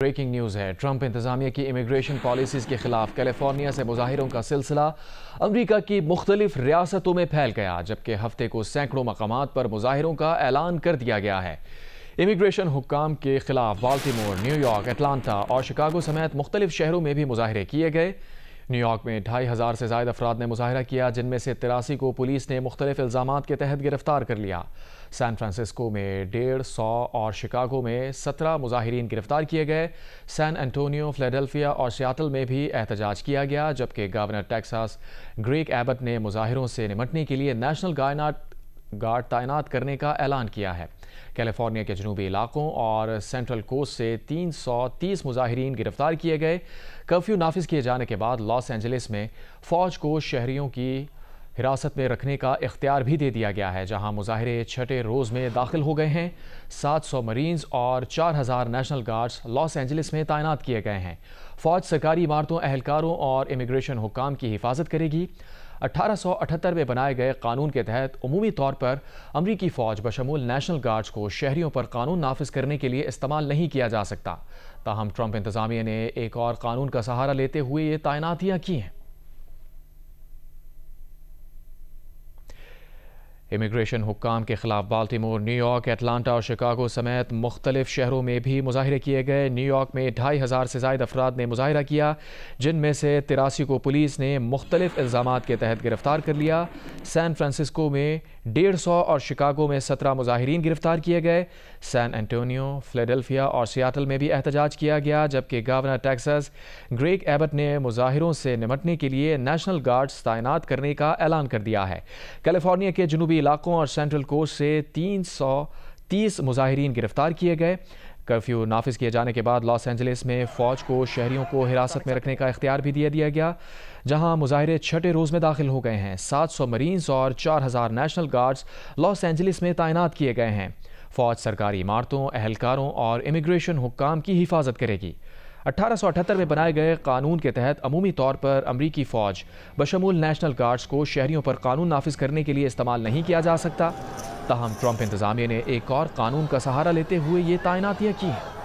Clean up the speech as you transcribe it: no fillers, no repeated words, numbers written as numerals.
Breaking news ہے۔ Trump انتظامیہ کی امیگریشن پالیسیز کے خلاف کیلیفورنیا سے مظاہروں کا سلسلہ امریکہ کی مختلف ریاستوں میں پھیل گیا، جبکہ ہفتے کو سینکڑوں مقامات پر مظاہروں کا اعلان کر دیا گیا ہے۔ امیگریشن حکام کے خلاف بالٹیمور، نیو یارک، اٹلانٹا اور شکاگو سمیت مختلف شہروں میں بھی مظاہرے کیے گئے۔ نیو یارک میں 2500 سے زائد افراد نے مظاہرہ کیا، جن میں سے 83 کو پولیس نے مختلف الزامات کے تحت گرفتار کر لیا۔ سان فرانسسکو میں 150 اور شکاگو میں 17 مظاہرین گرفتار کیے گئے۔ سان انٹونیو، فلیڈلفیا اور سیاٹل میں بھی احتجاج کیا گیا، جبکہ گورنر ٹیکساس گریگ ایبٹ نے مظاہروں سے نمٹنے کے لیے نیشنل گارڈ تعینات کرنے کا اعلان کیا ہے۔ کیلیفورنیا کے جنوبی علاقوں اور سینٹرل کوسٹ سے 330 مظاہرین گرفتار کیے گئے۔ کرفیو نافذ کیے جانے کے بعد لاس اینجلس میں فوج کو شہریوں کی حراست میں رکھنے کا اختیار بھی دے دیا گیا ہے، جہاں مظاہرے چھٹے روز میں داخل ہو گئے ہیں۔ 700 مرینز اور 4000 نیشنل گارڈز لاس اینجلس میں تعینات کیے گئے ہیں۔ فوج سرکاری عمارتوں، اہلکاروں اور امیگریشن حکام کی حفاظت کرے گی۔ 1878 میں بنائے گئے قانون کے تحت عمومی طور پر امریکی فوج بشمول نیشنل گارڈز کو شہریوں پر قانون نافذ کرنے کے لیے استعمال نہیں کیا جا سکتا۔ تاہم ٹرمپ انتظامیہ نے ایک اور قانون کا سہارا لیتے ہوئے یہ تعیناتیاں کی ہیں۔ امیگریشن حکام کے خلاف بالٹیمور، نیو یارک، اٹلانٹا اور شکاگو سمیت مختلف شہروں میں بھی مظاہرے کیے گئے۔ نیو یارک میں 2500 سے زائد افراد نے مظاہرہ کیا، جن میں سے 83 کو پولیس نے مختلف الزامات کے تحت گرفتار کر لیا۔ سان فرانسسکو میں 150 اور شکاگو میں 17 مظاہرین گرفتار کیے گئے۔ سان انٹونیو، فلیڈلفیا اور سیاٹل میں بھی احتجاج کیا گیا، جبکہ گورنر ٹیکساس گریگ ایبٹ نے مظاہروں سے نمٹنے کے لیے نیشنل گارڈز تعینات کرنے کا اعلان کر دیا ہے۔ کیلیفورنیا کے جنوبی علاقوں اور سینٹرل کوسٹ سے 330 مظاہرین گرفتار کیے گئے۔ کرفیو نافذ کیے جانے کے بعد لاس اینجلس میں فوج کو شہریوں کو حراست میں رکھنے کا اختیار بھی دے دیا گیا، جہاں مظاہرے چھٹے روز میں داخل ہو گئے ہیں۔ 700 مرینز اور 4000 نیشنل گارڈز لاس اینجلس میں تعینات کیے گئے ہیں۔ فوج سرکاری عمارتوں، اہلکاروں اور امیگریشن حکام کی حفاظت کرے گی۔ 1878 میں بنائے گئے قانون کے تحت عمومی طور پر امریکی فوج بشمول نیشنل گارڈز کو شہریوں پر قانون نافذ کرنے کے لیے استعمال نہیں کیا جا سکتا۔ تاہم ٹرمپ انتظامیہ نے ایک اور قانون کا سہارا لیتے ہوئے یہ تعیناتیاں کی ہیں۔